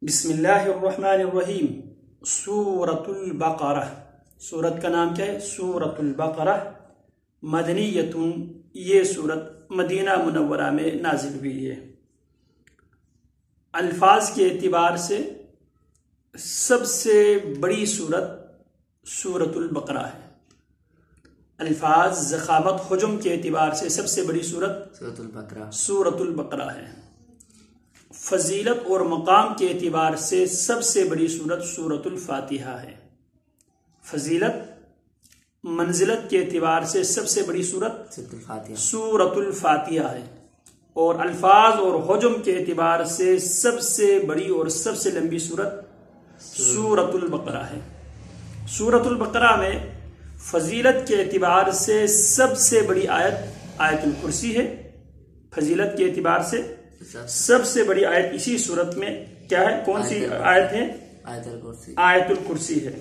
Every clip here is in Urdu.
بسم اللہ الرحمن الرحیم۔ سورۃ البقرہ، سورت کا نام کیا ہے؟ سورۃ البقرہ مدنیۃ، یہ سورت مدینہ منورہ میں نازل ہوئی ہے۔ الفاظ کے اعتبار سے سب سے بڑی سورت سورۃ البقرہ ہے۔ الفاظ ضخامت حجم کے اعتبار سے سب سے بڑی سورت سورۃ البقرہ ہے۔ فضیلت اور مقام کے اعتبار سے سب سے بڑی سورت سورۃ الفاتحہ ہے۔ فضیلت منزلت کے اعتبار سے سب سے بڑی سورت سورۃ الفاتحہ ہے، اور الفاظ اور حجم کے اعتبار سے سب سے بڑی اور سب سے لمبی سورت سورۃ البقرہ ہے۔ سورۃ البقرہ میں فضیلت کے اعتبار سے سب سے بڑی آیت آیت الکرسی ہے۔ فضیلت کے اعتبار سے سب سے بڑی آیت اسی سورت میں کیا ہے؟ کون سی آیت ہے؟ آیت الکرسی ہے۔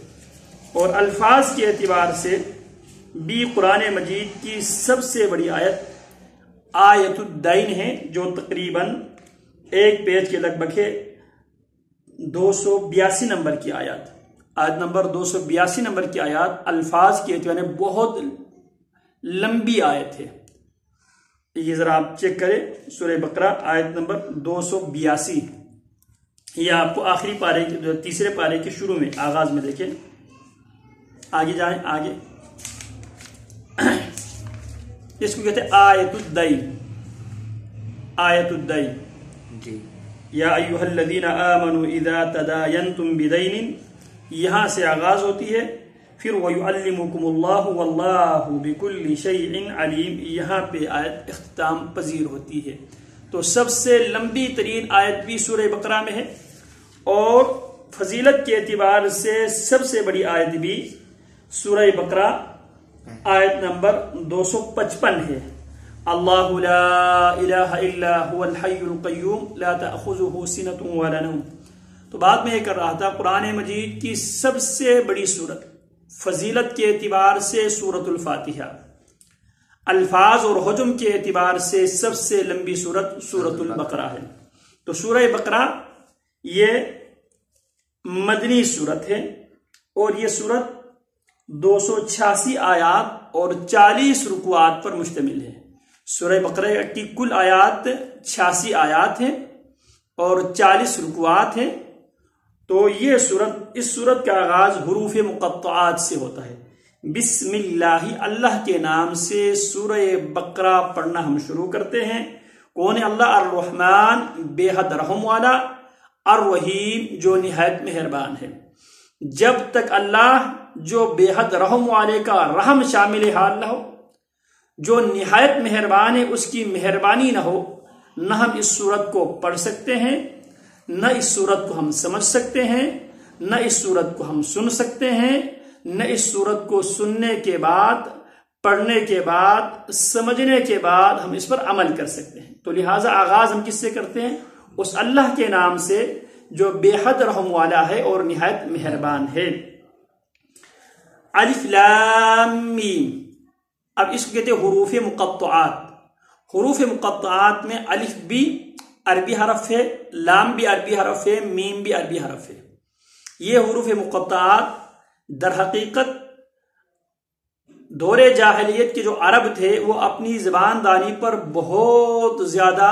اور الفاظ کے اعتبار سے بھی قرآن مجید کی سب سے بڑی آیت آیت الدین ہے، جو تقریباً ایک پیج کے لگ بھگ 282 نمبر کی آیت نمبر 282 نمبر کی آیات الفاظ کے اعتبار سے بہت لمبی آیت ہے۔ یہ ذرا آپ چیک کریں، سورہ بقرہ آیت نمبر 282، یہ آپ کو آخری پارے کے تیسرے پارے کے شروع میں آغاز میں دیکھیں۔ آگے جائیں، آگے اس کو کہتے ہیں آیت الدین۔ آیت الدین جی، یا ایھا الذین آمنوا اذا تداینتم بدین، یہاں سے آغاز ہوتی ہے۔ پھر وَيُعَلِّمُكُمُ اللَّهُ وَاللَّهُ بِكُلِّ شَيْءٍ عَلِيمٌ، یہاں پہ آیت اختتام پذیر ہوتی ہے۔ تو سب سے لمبی ترین آیت بھی سورہ بقرہ میں ہے، اور فضیلت کے اعتبار سے سب سے بڑی آیت بھی سورہ بقرہ آیت نمبر 255 ہے۔ اللہ لا الہ الا هو الحی القیوم لا تأخذہ سنۃ ولا نوم۔ تو بعد میں یہ کر رہا تھا، قرآن مجید کی سب سے بڑی سورت فضیلت کے اعتبار سے سورۃ الفاتحہ، الفاظ اور حجم کے اعتبار سے سب سے لمبی سورت سورۃ البقرہ ہے۔ تو سورہ بقرہ یہ مدنی سورت ہے، اور یہ سورت 286 آیات اور 40 رکوعات پر مشتمل ہے۔ سورہ بقرہ کی کل آیات 86 آیات ہیں اور 40 رکوعات ہیں۔ تو یہ سورت، اس سورت کا آغاز حروف مقطعات سے ہوتا ہے۔ بسم اللہ، اللہ کے نام سے سورہ بقرہ پڑھنا ہم شروع کرتے ہیں۔ کون اللہ؟ الرحمن، بے حد رحم والا، الرحیم، جو نہایت مہربان ہے۔ جب تک اللہ جو بے حد رحم والے کا رحم شامل حال نہ ہو، جو نہایت مہربان ہے اس کی مہربانی نہ ہو، نہ ہم اس سورت کو پڑھ سکتے ہیں، نہ اس سورت کو ہم سمجھ سکتے ہیں، نہ اس سورت کو ہم سن سکتے ہیں، نہ اس سورت کو سننے کے بعد، پڑھنے کے بعد، سمجھنے کے بعد ہم اس پر عمل کر سکتے ہیں۔ تو لہٰذا آغاز ہم کس سے کرتے ہیں؟ اس اللہ کے نام سے جو بے حد رحم والا ہے اور نہایت مہربان ہے۔ الف لام میم، اب اس کو کہتے ہیں حروف مقطعات۔ حروف مقطعات میں الف بھی عربی حرف ہے، لام بھی عربی حرف ہے، میم بھی عربی حرف ہے۔ یہ حروف مقطعات در حقیقت دور جاہلیت کے جو عرب تھے وہ اپنی زبان دانی پر بہت زیادہ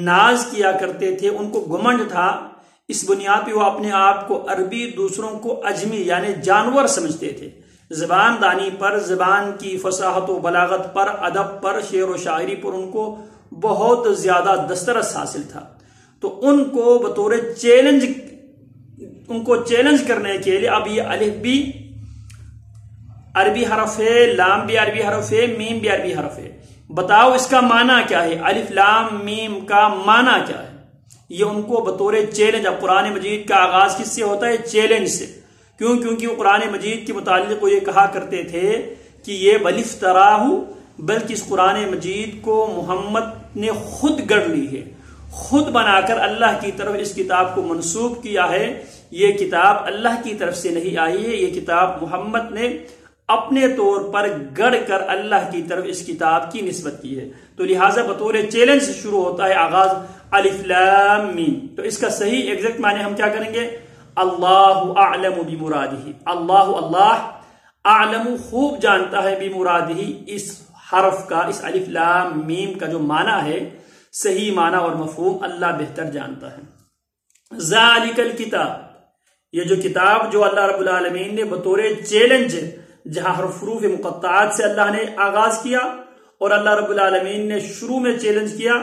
ناز کیا کرتے تھے، ان کو گھمنڈ تھا۔ اس بنیاد پہ وہ اپنے آپ کو عربی، دوسروں کو عجمی یعنی جانور سمجھتے تھے۔ زبان دانی پر، زبان کی فصاحت و بلاغت پر، ادب پر، شعر و شاعری پر ان کو بہت زیادہ دسترس حاصل تھا۔ تو ان کو بطور چیلنج، ان کو چیلنج کرنے کے لیے اب یہ الف بھی عربی حرف ہے، لام بھی عربی حرف ہے، میم بھی عربی حرف ہے، بتاؤ اس کا معنی کیا ہے؟ الف لام میم کا معنی کیا ہے؟ یہ ان کو بطور چیلنج، اب قرآن مجید کا آغاز کس سے ہوتا ہے؟ چیلنج سے۔ کیوں؟ کیونکہ وہ قرآن مجید کے متعلق وہ یہ کہا کرتے تھے کہ یہ بلفتراہ، بلکہ اس قرآن مجید کو محمد نے خود گڑھ لی ہے، خود بنا کر اللہ کی طرف اس کتاب کو منسوب کیا ہے۔ یہ کتاب اللہ کی طرف سے نہیں آئی ہے، یہ کتاب محمد نے اپنے طور پر گڑھ کر اللہ کی طرف اس کتاب کی نسبت کی ہے۔ تو لہٰذا بطور چیلنج سے شروع ہوتا ہے آغاز الف لام میم. تو اس کا صحیح ایگزیکٹ معنی ہم کیا کریں گے؟ اللہ اعلم بمرادہ. اللہ اعلم خوب جانتا ہے بمرادہ اس حرف کا، اس الف لام میم کا جو معنی ہے، صحیح معنی اور مفہوم اللہ بہتر جانتا ہے. ذالک الکتاب، یہ جو کتاب جو اللہ رب العالمین نے بطور چیلنج، جہاں حروف مقطعات سے اللہ نے آغاز کیا اور اللہ رب العالمین نے شروع میں چیلنج کیا،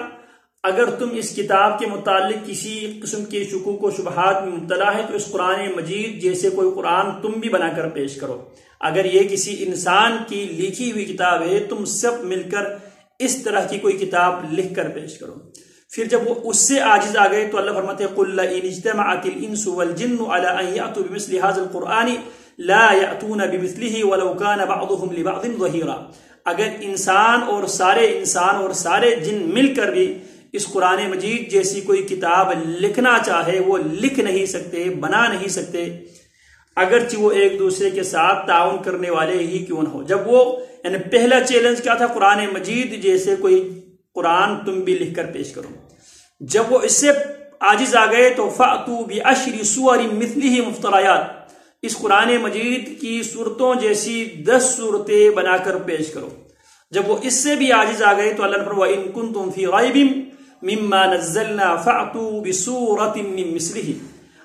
اگر تم اس کتاب کے متعلق کسی قسم کے شکوک و شبہات میں مبتلا ہے تو اس قرآن مجید جیسے کوئی قرآن تم بھی بنا کر پیش کرو. اگر یہ کسی انسان کی لکھی ہوئی کتاب ہے، تم سب مل کر اس طرح کی کوئی کتاب لکھ کر پیش کرو. پھر جب وہ اس سے عاجز آ گئے تو اللہ فرماتے ہیں قُلْ لَئِنِ اجْتَمَعَتِ الْإِنسُ وَالْجِنُّ عَلَىٰ أَن يَأْتُوا بِمِثْلِ هَٰذَا الْقُرْآنِ لَا يَأْتُونَ بِمِثْلِهِ وَلَوْ كَانَ بَعْضُهُمْ لِبَعْضٍ ظَهِيرًا. اگر انسان اور سارے جن مل کر بھی اس قرآن مجید جیسی کوئی کتاب لکھنا چاہے، وہ لکھ نہیں سکتے، بنا نہیں سکتے، اگرچہ وہ ایک دوسرے کے ساتھ تعاون کرنے والے ہی کیوں نہ ہو. جب وہ یعنی پہلا چیلنج کیا تھا؟ قرآن مجید جیسے کوئی قرآن تم بھی لکھ کر پیش کرو. جب وہ اس سے عاجز آ گئے تو فَأْتُوا بِعَشْرِ سُوَرٍ مِثْلِهِ مُفْتَرَيَاتٍ، اس قرآن مجید کی صورتوں جیسی 10 صورتیں بنا کر پیش کرو. جب وہ اس سے بھی عاجز آ گئے تو اللہ نے فرمایا وَإِن كُنتُمْ فِي رَيْبٍ مِمَّا نَزَّلْنَا فَأْتُوا بِسُورَةٍ مِّن مِثْلِهِ،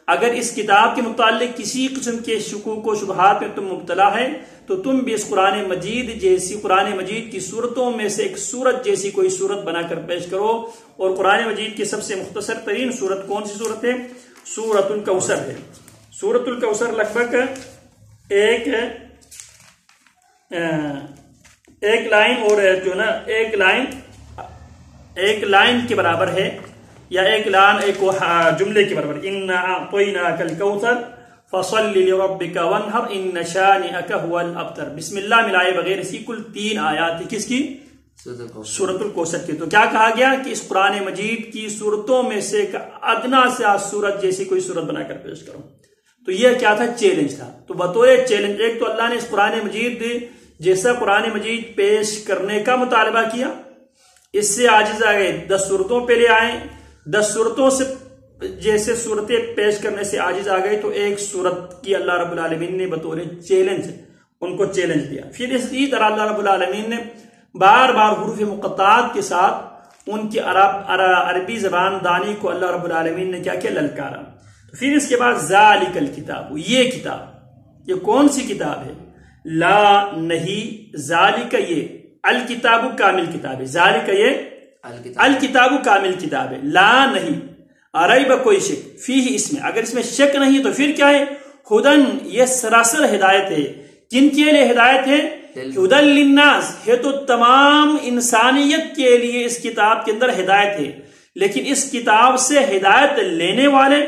اگر اس کتاب کے متعلق کسی قسم کے شکوک و شبہات میں تم مبتلا ہے تو تم بھی اس قرآن مجید کی صورتوں میں سے ایک صورت جیسی کوئی صورت بنا کر پیش کرو. اور قرآن مجید کی سب سے مختصر ترین صورت کون سی صورت ہے؟ سورۃ الکوثر ہے. سورۃ الکوثر لگ بھگ ایک لائن اور جو نا ایک لائن کے برابر ہے، یا ایک جملے کے برابر. اِنَّا أَعْطَيْنَاكَ الْكَوْثَرَ فَصَلِّ لِرَبِّكَ وَانْحَرْ إِنَّ شَانِئَكَ هُوَ الْأَبْتَرُ. بسم اللہ ملائے بغیر اسی کل 3 آیات تھی. کس کی؟ سورۃ الکوثر کی. تو کیا کہا گیا کہ اس قرآن مجید کی صورتوں میں سے ایک ادنا سے صورت جیسی کوئی صورت بنا کر پیش کرو. تو یہ کیا تھا؟ چیلنج تھا. تو بطور چیلنج ایک تو اللہ نے اس قرآن مجید جیسا قرآن مجید پیش کرنے کا مطالبہ کیا، اس سے عاجز آ گئے 10 صورتوں پہ لے آئے، 10 صورتوں سے جیسے صورتیں پیش کرنے سے عاجز آ گئے تو ایک صورت کی اللہ رب العالمین نے بطور چیلنج ان کو چیلنج دیا. پھر اسی طرح اللہ رب العالمین نے بار بار حروف مقطعات کے ساتھ ان کی عربی زبان دانی کو اللہ رب العالمین نے کیا للکارا. پھر اس کے بعد ذالک الکتاب، یہ کتاب، یہ کون سی کتاب ہے؟ لا نہیں، ذالک یہ الکتاب کامل کتاب ہے. ذالک یہ الکتاب کامل کتاب ہے. لا نہیں، ریب کوئی شک، فیہ اس میں، اگر اس میں شک نہیں تو پھر کیا ہے؟ ہدن، یہ سراسر ہدایت ہے. کن کے لیے ہدایت ہے؟ ہدن للناس، ہے تو تمام انسانیت کے لیے اس کتاب کے اندر ہدایت ہے. لیکن اس کتاب سے ہدایت لینے والے،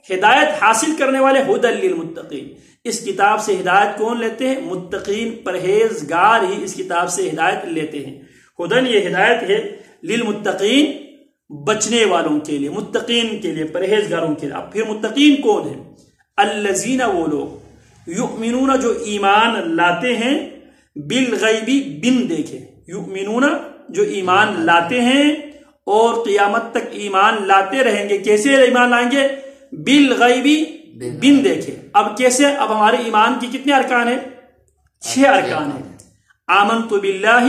ہدایت حاصل کرنے والے ہدن للمتقین. اس کتاب سے ہدایت کون لیتے ہیں؟ متقین، پرہیزگار ہی اس کتاب سے ہدایت لیتے ہیں. ہدن یہ ہدایت ہے للمتقین، بچنے والوں کے لیے، متقین کے لیے، پرہیزگاروں کے لیے. اب پھر متقین کون ہیں؟ الذین، وہ لوگ، یؤمنون، جو ایمان لاتے ہیں، بالغیبی، بن دیکھے. یؤمنون، جو ایمان لاتے ہیں اور قیامت تک ایمان لاتے رہیں گے. کیسے ایمان لائیں گے؟ بالغیبی، بن دیکھے. اب کیسے؟ اب ہمارے ایمان کی کتنے ارکان ہیں؟ 6 ارکان ہیں. آمنت باللہ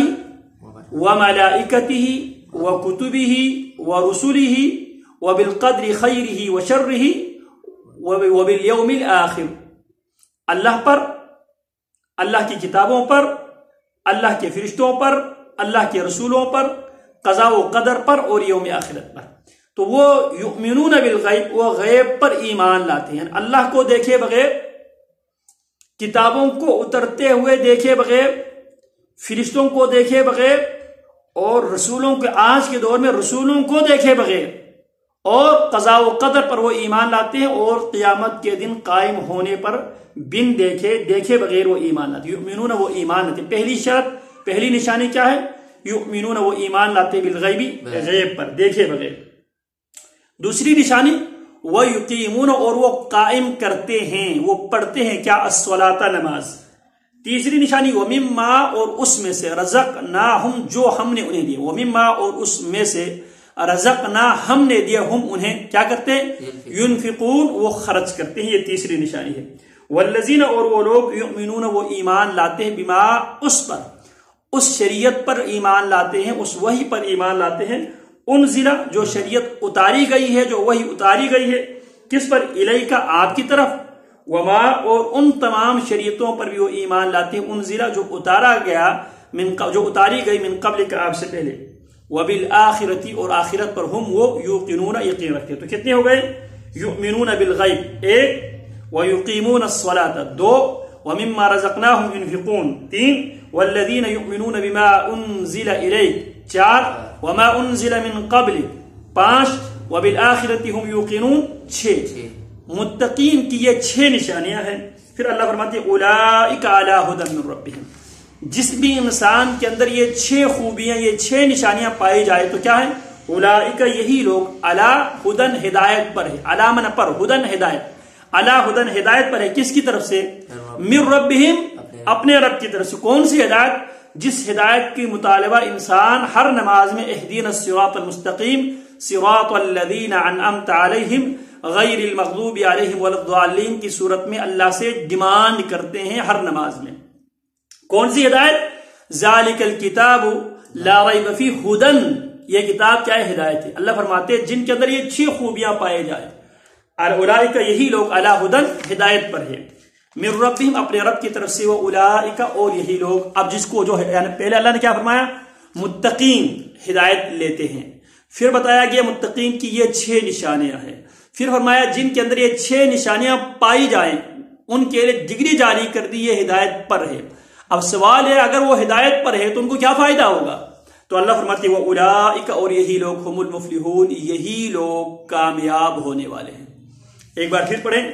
وملائکتہ وکتبہ ورسلہ وبالقدر خیرہ وشرہ وبالیوم الآخر. اللہ پر، اللہ کی کتابوں پر، اللہ کے فرشتوں پر، اللہ کے رسولوں پر، قضاء و قدر پر اور یوم آخرت پر. تو وہ یؤمنون بالغیب، وہ غیب پر ایمان لاتے ہیں. اللہ کو دیکھے بغیر، کتابوں کو اترتے ہوئے دیکھے بغیر، فرشتوں کو دیکھے بغیر، اور رسولوں کے آج کے دور میں رسولوں کو دیکھے بغیر، اور قضاء و قدر پر وہ ایمان لاتے ہیں، اور قیامت کے دن قائم ہونے پر بن دیکھے بغیر وہ ایمان لاتے. یؤمنون، وہ ایمان لاتے. پہلی شرط، پہلی نشانی کیا ہے؟ یؤمنون، وہ ایمان لاتے بالغیبی، غیب پر دیکھے بغیر. دوسری نشانی وَيُقِيمُونَ، اور وہ قائم کرتے ہیں، وہ پڑھتے ہیں کیا؟ الصلاۃ، نماز. تیسری نشانی وَمِمَّا، اور اس میں سے، رزقناہم، جو ہم نے انہیں دیے. وَمِمَّا، اور اس میں سے، رزقنا ہم نے دیا ہم انہیں کیا کرتے ہیں ينفقون وہ خرچ کرتے ہیں. یہ تیسری نشانی ہے. والذین اور وہ لوگ یؤمنون وہ ایمان لاتے ہیں بما اس پر اس شریعت پر ایمان لاتے ہیں اس وحی پر ایمان لاتے ہیں انزل جو شریعت اتاری گئی ہے جو وحی اتاری گئی ہے کس پر الیک آپ کی طرف وما اور ان تمام شریعتوں پر بھی وہ ایمان لاتے ہیں انزل جو اتارا گیا جو اتاری گئی من قبل کا آپ سے پہلے وبالآخرتی اور آخرت پر ہم وہ یوقنون یقین رکھتے. تو کتنے ہو گئے؟ یؤمنون بالغیب ایک ویقیمون الصلاة دو ومما رزقناهم ينفقون تین والذین یؤمنون بما انزل الیک چار وما انزل من قبل پانچ وبالآخرت هم یوقنون چھ. متقین کی یہ چھ نشانیاں ہیں. پھر اللہ فرماتے ہیں اولئک علی ھدی من ربہم. جس بھی انسان کے اندر یہ چھ خوبیاں یہ چھ نشانیاں پائی جائے تو کیا ہے؟ اولئک یہی لوگ علی ھدی ہدایت پر ہے. علی من پر ھدی ہدایت علی ھدی ہدایت پر ہے. کس کی طرف سے؟ من ربہم اپنے رب کی طرف سے. کون سی ہدایت؟ جس ہدایت کی مطالبہ انسان ہر نماز میں اہدینا الصراط المستقیم صراط الذین انعمت علیہم غیر المغضوب علیہم ولا الضالین کی صورت میں اللہ سے ڈیمانڈ کرتے ہیں ہر نماز میں. کون سی ہدایت؟ ذالک الکتاب لا ریب فیہ ھدی. یہ کتاب کیا ہے؟ ہدایت ہے. اللہ فرماتے ہیں جن کے اندر یہ چھ خوبیاں پائے جائیں اولئک یہی لوگ علی ھدی ہدایت پر ہے من ربہم اپنے رب کی طرف سے اولئک اور یہی لوگ. اب جس کو جو ہے یعنی پہلے اللہ نے کیا فرمایا؟ متقین ہدایت لیتے ہیں. پھر بتایا گیا متقین کی یہ چھ نشانیاں ہیں. پھر فرمایا جن کے اندر یہ چھ نشانیاں پائی جائیں ان کے لیے ڈگری جاری کر دی یہ ہدایت پر ہے. اب سوال ہے اگر وہ ہدایت پر ہے تو ان کو کیا فائدہ ہوگا؟ تو اللہ فرماتے ہیں اولئک اور یہی لوگ ہم المفلحون یہی لوگ کامیاب ہونے والے ہیں. ایک بار پھر پڑھیں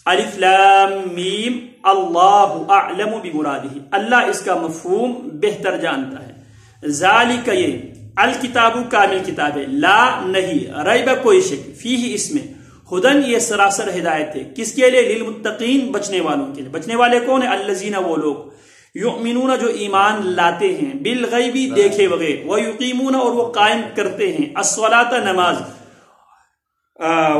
الف لام میم اللہ اعلم بمرادہ. اللہ اس کا مفہوم بہتر جانتا ہے. ذالک یہ الکتاب کامل کتاب ہے لا نہیں ریب کوئی شک فیہ اس میں ھدی یہ سراسر ہدایت ہے. کس کے لیے؟ للمتقین بچنے والوں کے لیے. بچنے والے کون ہیں؟ الذین وہ لوگ یؤمنون جو ایمان لاتے ہیں بالغیبی دیکھے بغیر ویقیمون اور وہ قائم کرتے ہیں الصلاۃ نماز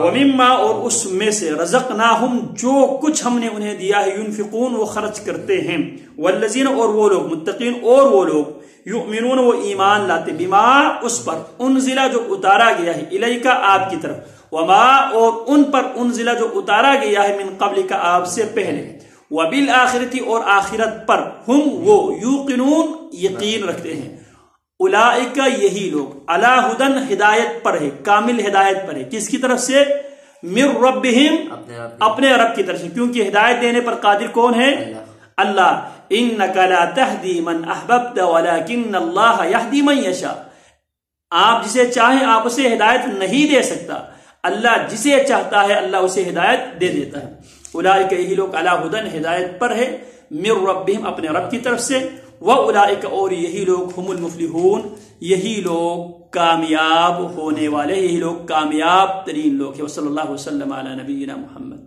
ومما اور اس میں سے رزقناہم جو کچھ ہم نے انہیں دیا ہے ينفقون وہ خرچ کرتے ہیں. والذین اور وہ لوگ متقین اور وہ لوگ یؤمنون وہ ایمان لاتے بما اس پر انزل جو اتارا گیا ہے الیک آپ کی طرف وما اور ان پر انزل جو اتارا گیا ہے من قبل کا آپ سے پہلے وبالآخرتی اور آخرت پر ہم وہ یوقنون یقین رکھتے ہیں. اولئک یہی لوگ علی ھدی ہدایت پر ہے کامل ہدایت پر ہے. کس کی طرف سے؟ من ربہم اپنے رب کی طرف سے. کیونکہ ہدایت دینے پر قادر کون ہے؟ اللہ. انک لا تہدی من احببت ولکن اللہ یہدی من یشاء. آپ جسے چاہیں آپ اسے ہدایت نہیں دے سکتا. اللہ جسے چاہتا ہے اللہ اسے ہدایت دے دیتا ہے. اولئک یہی لوگ علی ھدی ہدایت پر ہے من ربہم اپنے رب کی طرف سے وَأُولَئِكَ اور یہی لوگ ہم المفلحون یہی لوگ کامیاب ہونے والے یہی لوگ کامیاب ترین لوگ ہیں. وصلی اللہ وسلم علی نبینا محمد.